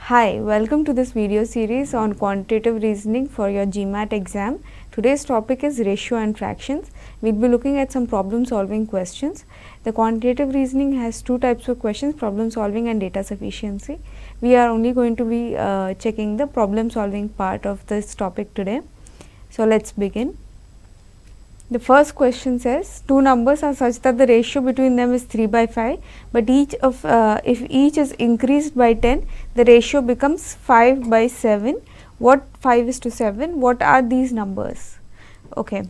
Hi, welcome to this video series on quantitative reasoning for your GMAT exam. Today's topic is ratio and fractions. We'll be looking at some problem solving questions. The quantitative reasoning has two types of questions, problem solving and data sufficiency. We are only going to be checking the problem solving part of this topic today. So let's begin. The first question says two numbers are such that the ratio between them is 3/5, but if each is increased by 10, the ratio becomes 5/7. What 5:7? What are these numbers? Okay,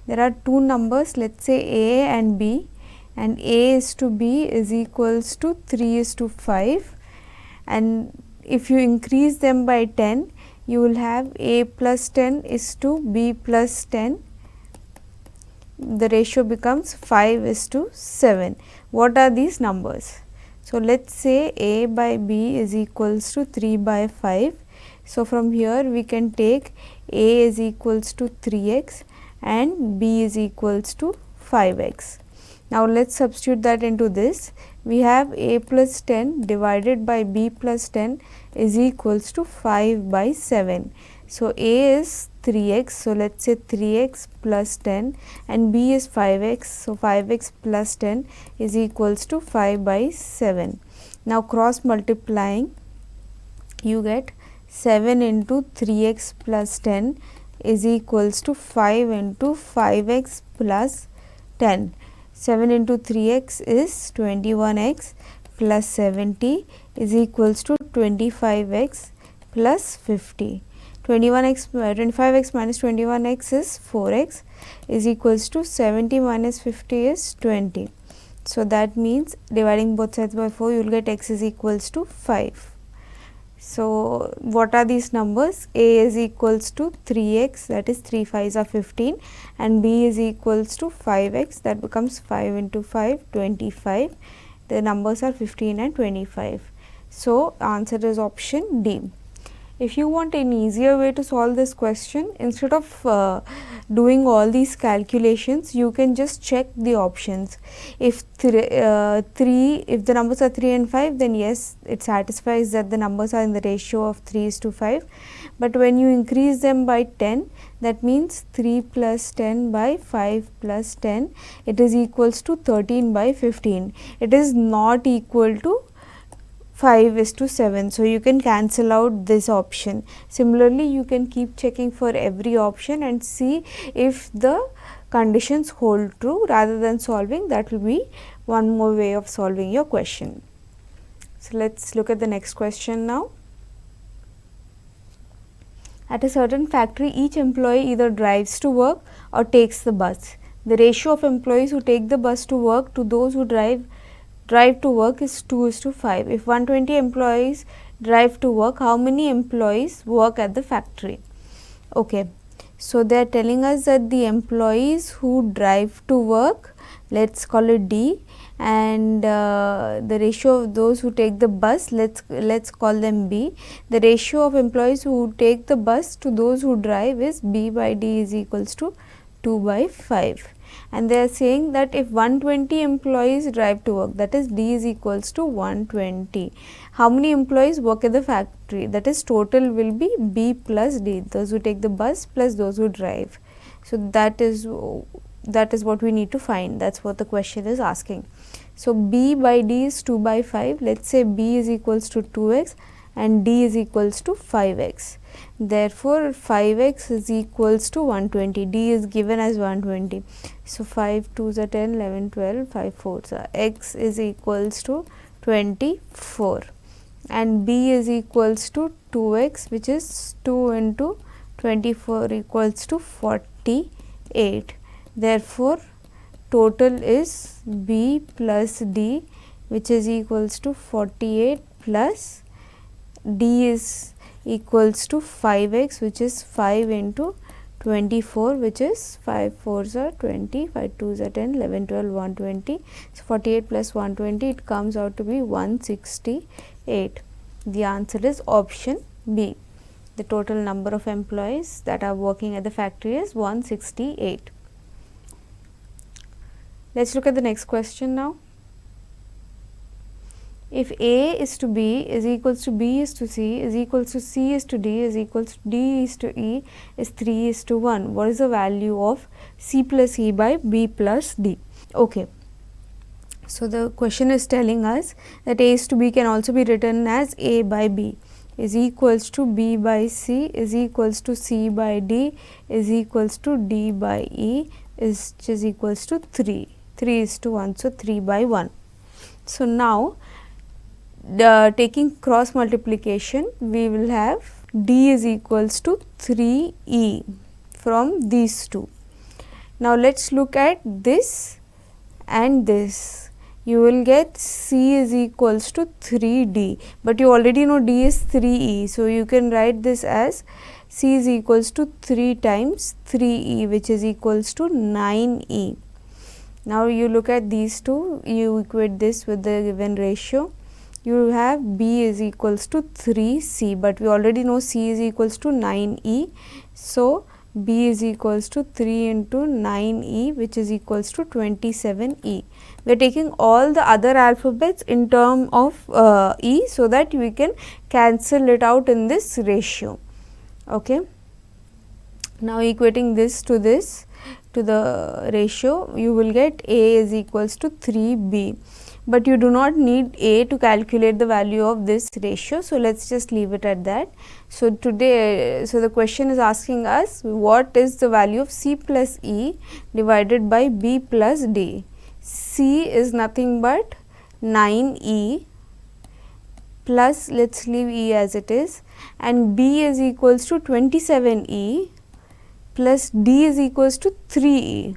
there are two numbers, let's say A and B, and A is to B is equals to 3:5, and if you increase them by 10, you will have A plus 10 is to B plus 10. The ratio becomes 5:7. What are these numbers? So let's say A by B is equals to 3/5. So from here we can take A is equals to 3x and B is equals to 5x. Now let's substitute that into this. We have A plus 10 divided by B plus 10 is equals to 5/7. So A is 3x, so let's say 3x plus 10, and B is 5x, so 5x plus 10 is equals to 5/7. Now cross multiplying, you get 7 into 3x plus 10 is equals to 5 into 5x plus 10. 7 into 3x is 21x plus 70 is equals to 25x plus 50. 25x minus 21x is 4x is equals to 70 minus 50 is 20. So that means dividing both sides by 4, you will get x is equals to 5. So what are these numbers? A is equals to 3x, that is 3 5s are 15, and B is equals to 5x, that becomes 5 into 5, 25. The numbers are 15 and 25. So answer is option D. If you want an easier way to solve this question, instead of doing all these calculations, you can just check the options. If if the numbers are 3 and 5, then yes, it satisfies that the numbers are in the ratio of 3:5. But when you increase them by 10, that means 3 plus 10 by 5 plus 10, it is equals to 13/15. It is not equal to 5:7. So you can cancel out this option. Similarly, you can keep checking for every option and see if the conditions hold true. Rather than solving, that will be one more way of solving your question. So let's look at the next question now. At a certain factory, each employee either drives to work or takes the bus. The ratio of employees who take the bus to work to those who drive to work is 2:5. If 120 employees drive to work, how many employees work at the factory? Okay, so they are telling us that the employees who drive to work, let's call it D, and the ratio of those who take the bus, let's call them B. The ratio of employees who take the bus to those who drive is B by D is equals to 2/5. And they are saying that if 120 employees drive to work, that is D is equals to 120. How many employees work at the factory? That is total will be B plus D, those who take the bus plus those who drive. So that is what we need to find. That's what the question is asking. So B by D is 2/5. Let's say B is equals to 2x and D is equals to 5x. Therefore 5x is equals to 120. D is given as 120. So 5 2s are 10, 11, 12, 5 4s are x is equals to 24, and B is equals to 2x, which is 2 into 24 equals to 48. Therefore total is B plus D, which is equals to 48 plus D is equals to 5x, which is 5 into 24, which is 5 4s are 20, 5 2s are 10, 11, 12, 120. So 48 plus 120, it comes out to be 168. The answer is option B. The total number of employees that are working at the factory is 168. Let's look at the next question now. if A is to B is equals to B is to C is equals to C is to D is equals to D is to E is 3 is to 1. What is the value of C plus E by B plus D? Okay. So, the question is telling us that A is to B can also be written as A by B is equals to B by C is equals to C by D is equals to D by E is which is equals to 3. 3 is to 1. So, 3 by 1. So, now taking cross multiplication, we will have D is equals to 3 E from these two. Now, let us look at this and this. You will get C is equals to 3 D, but you already know D is 3 E. So, you can write this as C is equals to 3 times 3 E, which is equals to 9 E. Now, you look at these two, you equate this with the given ratio. You have B is equals to 3 C, but we already know C is equals to 9 E. So, B is equals to 3 into 9 E, which is equals to 27 E. We are taking all the other alphabets in term of E, so that we can cancel it out in this ratio. Okay. Now, equating this to the ratio, you will get A is equals to 3 B. But you do not need A to calculate the value of this ratio. So, let us just leave it at that. So, the question is asking us what is the value of C plus E divided by B plus D. C is nothing but 9 E plus, let us leave E as it is, and B is equals to 27 E plus D is equals to 3 E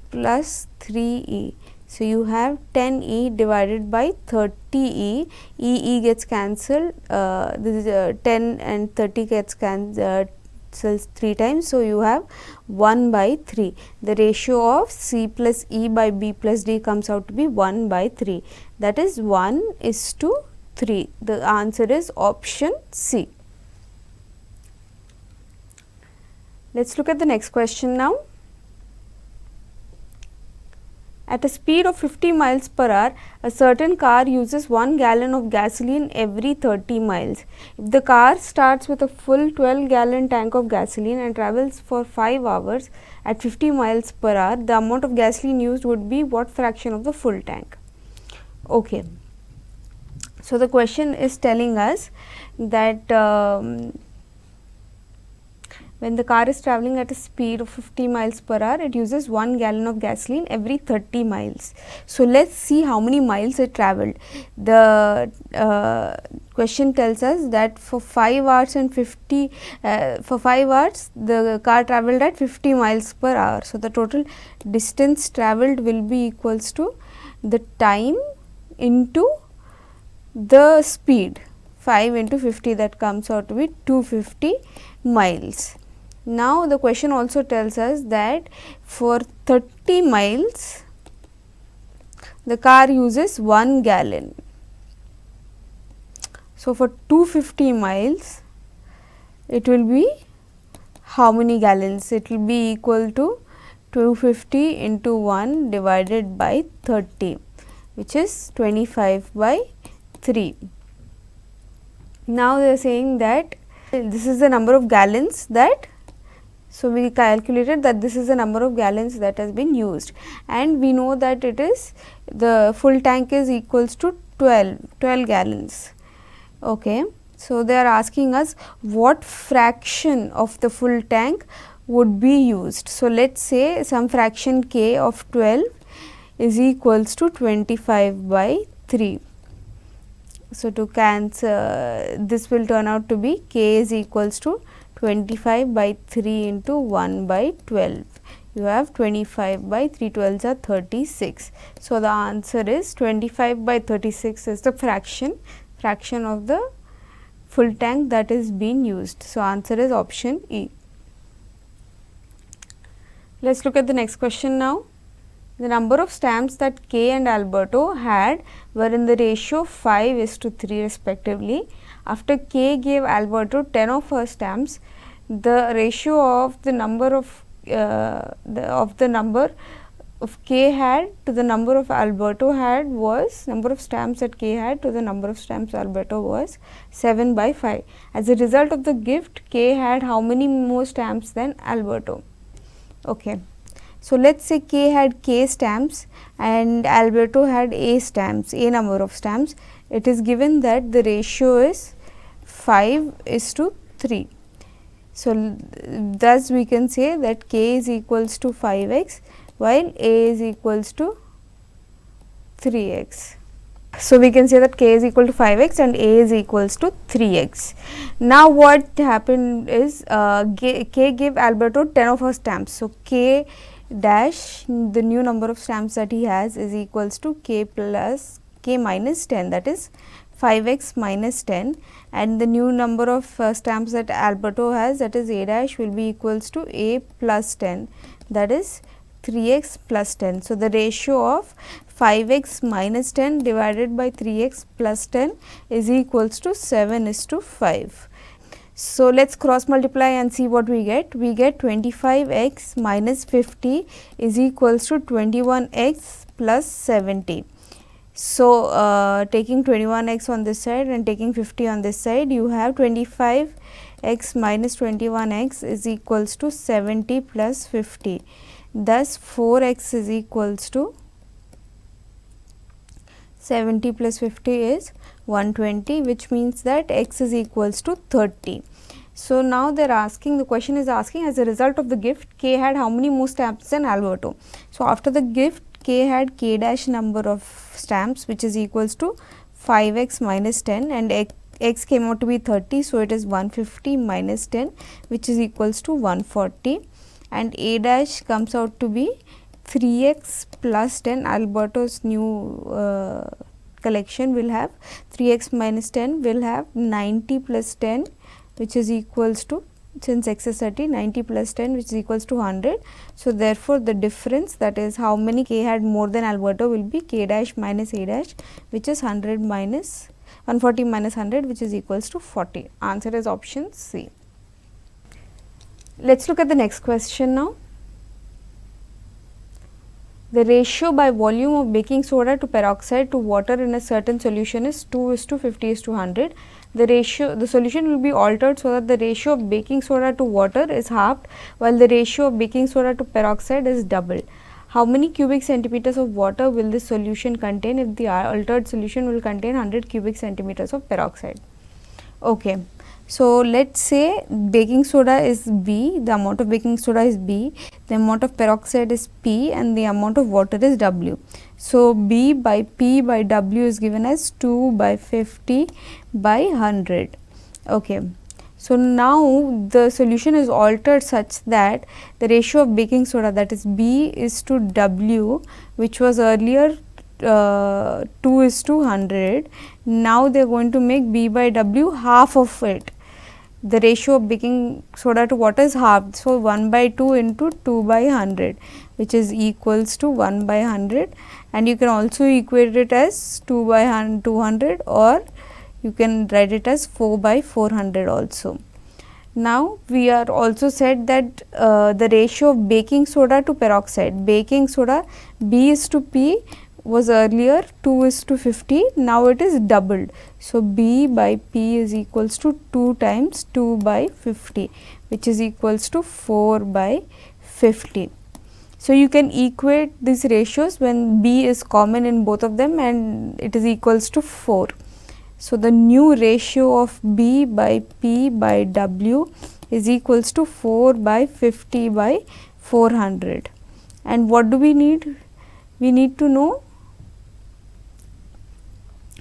plus 3 E. So, you have 10 E divided by 30 E, E gets cancelled, this is 10 and 30 gets cancelled 3 times. So, you have 1 by 3. The ratio of C plus E by B plus D comes out to be 1 by 3, that is 1 is to 3. The answer is option C. Let us look at the next question now. At a speed of 50 miles per hour, a certain car uses 1 gallon of gasoline every 30 miles. If the car starts with a full 12-gallon tank of gasoline and travels for 5 hours at 50 miles per hour, the amount of gasoline used would be what fraction of the full tank? Okay. So, the question is telling us that when the car is travelling at a speed of 50 miles per hour, it uses 1 gallon of gasoline every 30 miles. So, let us see how many miles it travelled. The question tells us that for 5 hours and 50, for 5 hours the car travelled at 50 miles per hour. So, the total distance travelled will be equals to the time into the speed, 5 into 50, that comes out to be 250 miles. Now, the question also tells us that for 30 miles the car uses 1 gallon. So, for 250 miles it will be how many gallons? It will be equal to 250 into 1 divided by 30, which is 25 by 3. Now, they are saying that this is the number of gallons that, so we calculated that this is the number of gallons that has been used, and we know that it is the full tank is equals to 12 gallons. Okay. So, they are asking us what fraction of the full tank would be used. So, let us say some fraction k of 12 is equals to 25 by 3. So, to cancel, this will turn out to be k is equals to 25 by 3 into 1 by 12. You have 25 by 3 12s are 36. So, the answer is 25 by 36 is the fraction of the full tank that is being used. So, answer is option E. Let us look at the next question now. The number of stamps that K and Alberto had were in the ratio 5:3 respectively. After K gave Alberto 10 of her stamps, the ratio of the number of of K had to the number of Alberto had was, number of stamps that K had to the number of stamps Alberto was 7/5. As a result of the gift, K had how many more stamps than Alberto? Okay. So, let us say K had K stamps and Alberto had A stamps, A number of stamps. It is given that the ratio is 5:3. So, thus we can say that K is equals to 5x while A is equals to 3x. So, we can say that K is equal to 5x and A is equals to 3x. Now, what happened is K gave Alberto 10 of her stamps. So, K dash, the new number of stamps that he has, is equals to K plus K minus 10, that is 5x minus 10, and the new number of stamps that Alberto has, that is A dash, will be equals to A plus 10, that is 3x plus 10. So, the ratio of 5x minus 10 divided by 3x plus 10 is equals to 7:5. So, let us cross multiply and see what we get. We get 25x minus 50 is equals to 21x plus 70. So, taking 21x on this side and taking 50 on this side, you have 25x minus 21x is equals to 70 plus 50. Thus, 4x is equals to 70 plus 50 is 120, which means that x is equals to 30. So, now they are asking, the question is asking, as a result of the gift, K had how many more stamps than Alberto. So, after the gift, K had K dash number of stamps, which is equals to 5x minus 10, and x came out to be 30. So, it is 150 minus 10, which is equals to 140, and A dash comes out to be 3x plus 10. Alberto's new collection will have 3x minus 10 will have 90 plus 10, which is equals to, since x is 30, 90 plus 10, which is equals to 100. So, therefore, the difference, that is how many K had more than Alberto, will be K dash minus A dash, which is 100 minus 140 minus 100, which is equals to 40. Answer is option C. Let us look at the next question now. The ratio by volume of baking soda to peroxide to water in a certain solution is 2:50:100. The solution will be altered so that the ratio of baking soda to water is halved, while the ratio of baking soda to peroxide is doubled. How many cubic centimeters of water will this solution contain if the altered solution will contain 100 cubic centimeters of peroxide? Okay. So, let us say baking soda is B, the amount of baking soda is B, the amount of peroxide is P, and the amount of water is W. So, B by P by W is given as 2/50/100. Okay. So, now the solution is altered such that the ratio of baking soda, that is B is to W, which was earlier 2:100. Now, they are going to make B by W half of it. The ratio of baking soda to water is halved. So, 1/2 into 2/100, which is equals to 1/100, and you can also equate it as 2/200, or you can write it as 4/400 also. Now, we are also said that the ratio of baking soda to peroxide, baking soda B is to P was earlier 2:50, now it is doubled. So, B by P is equals to 2 times 2/50, which is equals to 4/50. So, you can equate these ratios when B is common in both of them and it is equals to 4. So, the new ratio of B by P by W is equals to 4/50/400. And what do we need? We need to know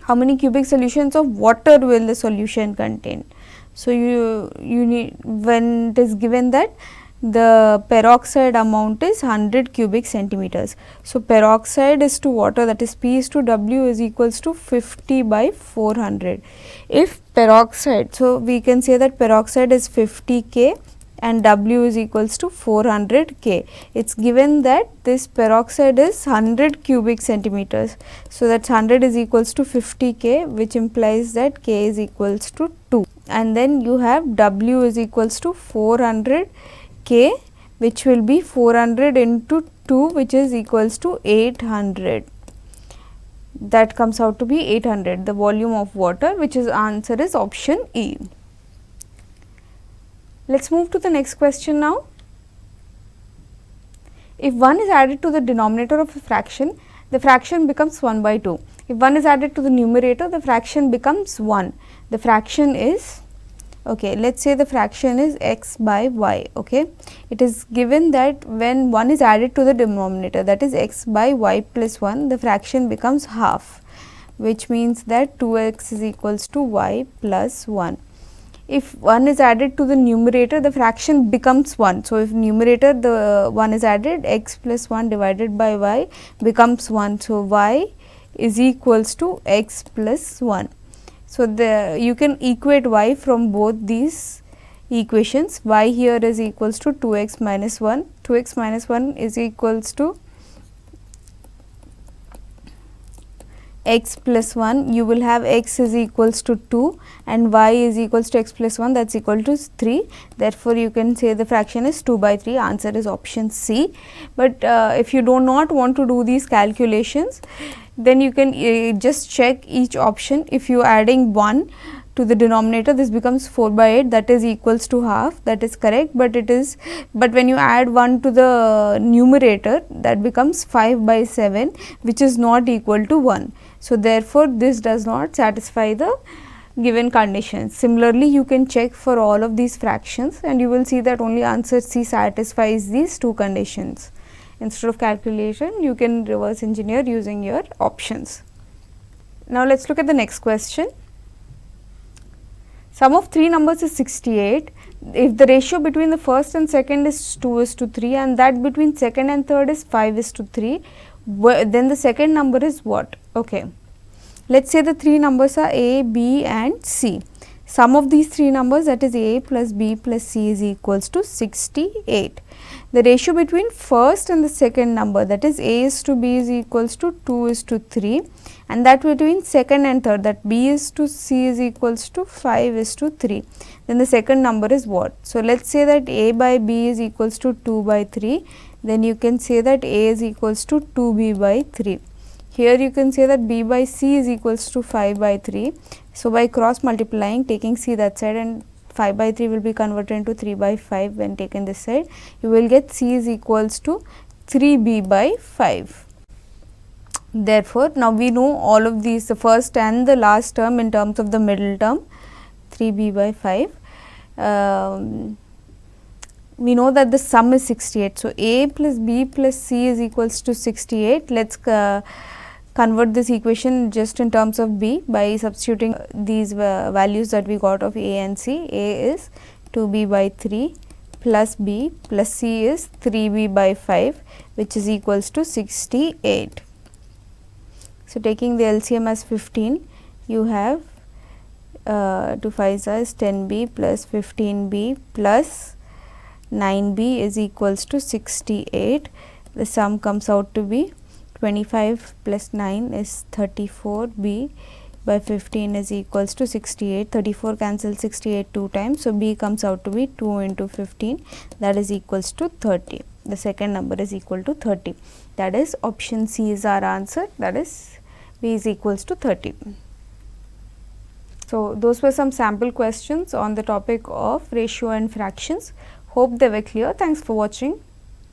how many cubic solutions of water will the solution contain. So, you need, when it is given that the peroxide amount is 100 cubic centimeters. So, peroxide is to water, that is P is to W is equals to 50/400. If peroxide, so we can say that peroxide is 50 K and W is equals to 400 K. It is given that this peroxide is 100 cubic centimeters. So, that 100 is equals to 50 K, which implies that K is equals to 2, and then you have W is equals to 400 K which will be 400 into 2, which is equals to 800. That comes out to be 800, the volume of water, which is answer is option E. Let's move to the next question now. If 1 is added to the denominator of a fraction, the fraction becomes 1 by 2. If 1 is added to the numerator, the fraction becomes 1. The fraction is, okay, let us say the fraction is x by y. Okay. It is given that when 1 is added to the denominator, that is x by y plus 1, the fraction becomes half, which means that 2x is equals to y plus 1. If 1 is added to the numerator, the fraction becomes 1. So, if numerator the 1 is added, x plus 1 divided by y becomes 1. So, y is equals to x plus 1. So, you can equate y from both these equations. Y here is equals to 2x minus 1, 2x minus 1 is equals to x plus 1, you will have x is equals to 2 and y is equals to x plus 1, that is equal to 3. Therefore, you can say the fraction is 2 by 3, answer is option C. But if you do not want to do these calculations, then you can just check each option. If you are adding 1 to the denominator, this becomes 4 by 8, that is equals to half, that is correct, but it is, but when you add 1 to the numerator, that becomes 5 by 7, which is not equal to 1. So, therefore, this does not satisfy the given conditions. Similarly, you can check for all of these fractions and you will see that only answer C satisfies these two conditions. Instead of calculation, you can reverse engineer using your options. Now, let us look at the next question. Sum of 3 numbers is 68. If the ratio between the first and second is 2:3 and that between second and third is 5:3, then the second number is what? Okay. Let us say the 3 numbers are A, B and C. Sum of these 3 numbers, that is A plus B plus C, is equals to 68. The ratio between first and the second number, that is A is to B, is equals to 2:3, and that between second and third, that B is to C, is equals to 5:3. Then the second number is what? So, let us say that A by B is equals to 2 by 3. Then you can say that A is equals to 2B by 3. Here you can say that B by C is equals to 5 by 3. So, by cross multiplying, taking C that side, and 5 by 3 will be converted into 3 by 5 when taken this side, you will get C is equals to 3B by 5. Therefore, now we know all of these, the first and the last term in terms of the middle term, 3B by 5. We know that the sum is 68. So, A plus B plus C is equals to 68. Let us convert this equation just in terms of B by substituting these values that we got of A and C. A is 2B by 3 plus B plus C is 3B by 5, which is equals to 68. So, taking the LCM as 15, you have 2 5s is 10B plus 15B plus 9B is equals to 68. The sum comes out to be 25 plus 9 is 34B by 15 is equals to 68. 34 cancels 68 2 times. So, B comes out to be 2 into 15, that is equals to 30. The second number is equal to 30. That is option C is our answer, that is B is equals to 30. So, those were some sample questions on the topic of ratio and fractions. Hope they were clear. Thanks for watching.